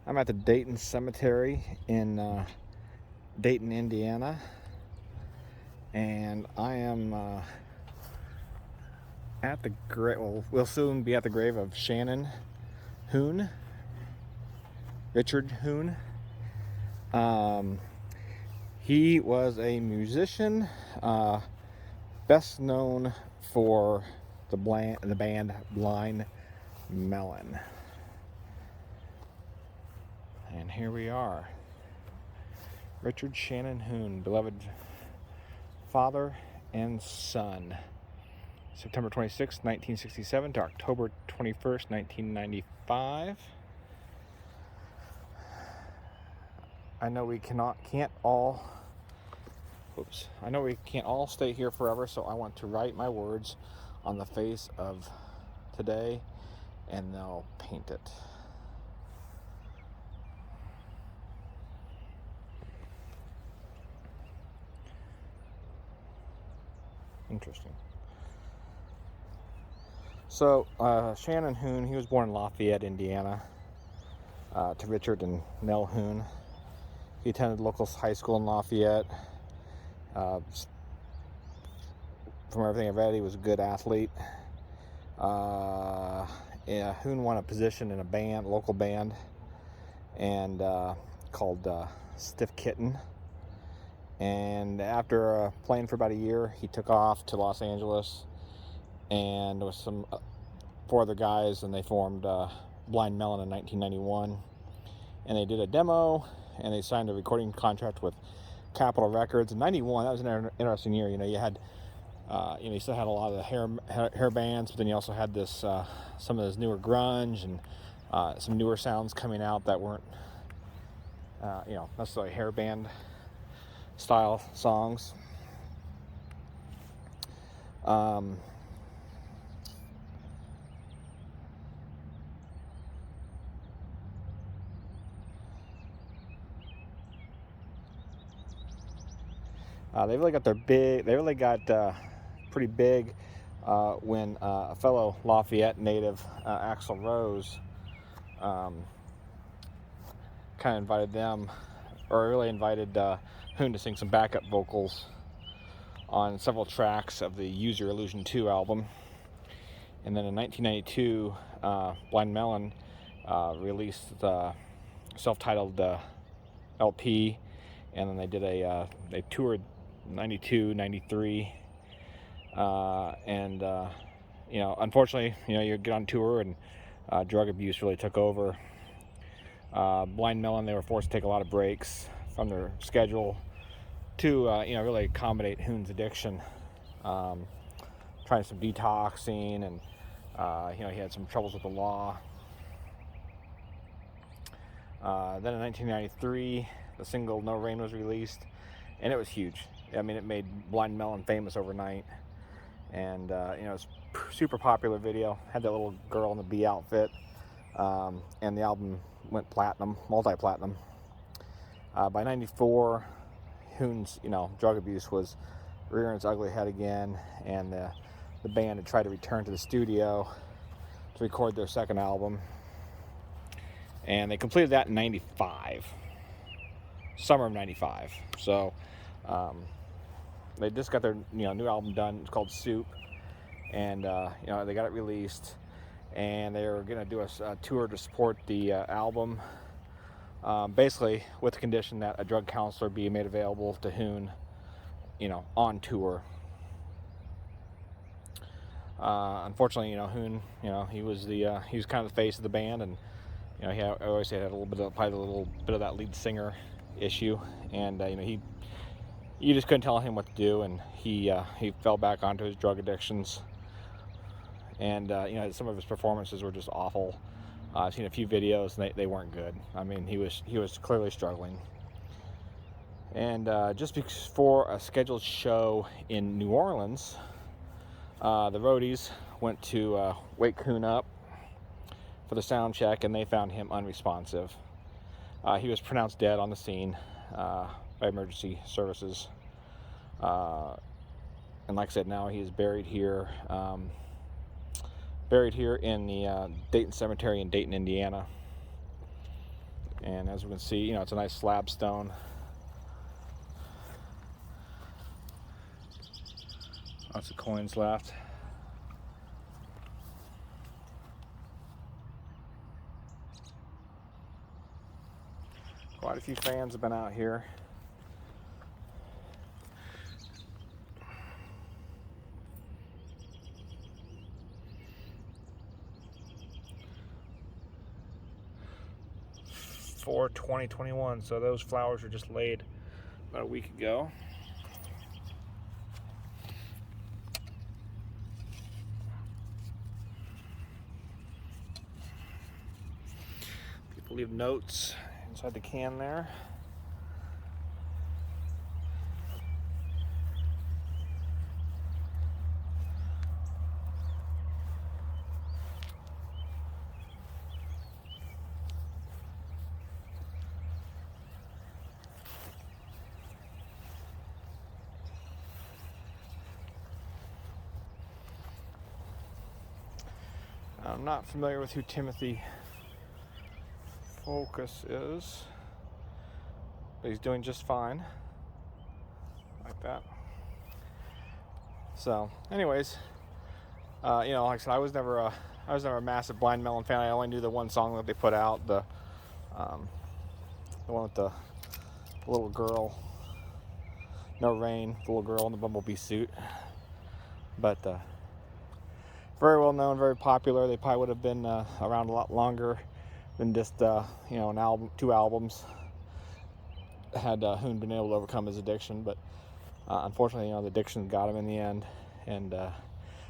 I'm at the Dayton Cemetery in Dayton, Indiana, and I am at the grave. Well, we'll soon be at the grave of Shannon Hoon, Richard Hoon. He was a musician, best known for the band Blind Melon. And here we are. Richard Shannon Hoon, beloved father and son. September 26, 1967 to October 21st, 1995. I know we can't all stay here forever, so I want to write my words on the face of today and they'll paint it. Interesting. So, Shannon Hoon, he was born in Lafayette, Indiana, to Richard and Nel Hoon. He attended local high school in Lafayette. From everything I've read, he was a good athlete. Hoon won a position in a band, local band, and called Styff Kytten. And after playing for about a year, he took off to Los Angeles, and with some 4 other guys, and they formed Blind Melon in 1991. And they did a demo, and they signed a recording contract with Capitol Records in '91. That was an interesting year. You know, you had, you still had a lot of the hair bands, but then you also had this some of this newer grunge and some newer sounds coming out that weren't, necessarily hair band style songs. They really got pretty big when a fellow Lafayette native, Axl Rose, kind of invited them, or really invited Hoon to sing some backup vocals on several tracks of the Use Your Illusion 2 album. And then in 1992, Blind Melon released the self-titled LP, and then they did they toured 92, 93, and unfortunately, you get on tour and drug abuse really took over. Blind Melon, they were forced to take a lot of breaks from their schedule to really accommodate Hoon's addiction, trying some detoxing, and he had some troubles with the law. Then in 1993, the single No Rain was released, and it was huge. I mean, it made Blind Melon famous overnight, and it was super popular video. Had that little girl in the bee outfit, and the album went platinum, multi-platinum. By '94, Hoon's drug abuse was rearing its ugly head again, and the band had tried to return to the studio to record their second album, and they completed that in '95, summer of '95. So they just got their new album done. It's called Soup, and they got it released, and they were gonna do a tour to support the album, basically with the condition that a drug counselor be made available to Hoon, on tour. Unfortunately, Hoon, he was kind of the face of the band, and he always had a little bit of that lead singer issue, and you just couldn't tell him what to do, and he fell back onto his drug addictions, and some of his performances were just awful. I've seen a few videos, and they weren't good. I mean, he was clearly struggling. And just before a scheduled show in New Orleans, the roadies went to wake Hoon up for the sound check, and they found him unresponsive. He was pronounced dead on the scene by emergency services. And like I said, now he is buried here in the Dayton Cemetery in Dayton, Indiana. And as we can see, it's a nice slab stone. Lots of coins left. Quite a few fans have been out here. For 2021, so those flowers were just laid about a week ago. People leave notes inside the can there. I'm not familiar with who Timothy Focus is, but he's doing just fine. Like that. So, anyways, like I said, I was never a massive Blind Melon fan. I only knew the one song that they put out, the one with the little girl, No Rain, the little girl in the bumblebee suit. But very well known, very popular. They probably would have been around a lot longer than just an album, 2 albums. Had Hoon been able to overcome his addiction, but unfortunately, the addiction got him in the end. And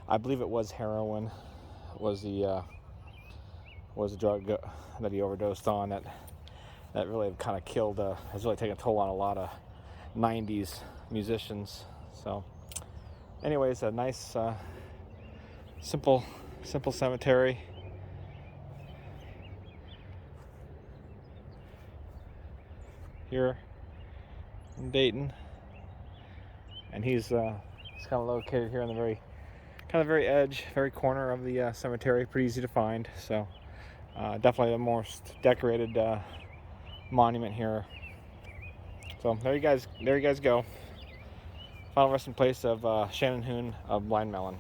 I believe it was heroin, was the drug that he overdosed on that really kind of killed. Has really taken a toll on a lot of '90s musicians. So, anyways, a nice. Simple cemetery. Here in Dayton, and he's kind of located here on the very edge, very corner of the cemetery. Pretty easy to find. So definitely the most decorated monument here. So there you guys go. Final resting place of Shannon Hoon of Blind Melon.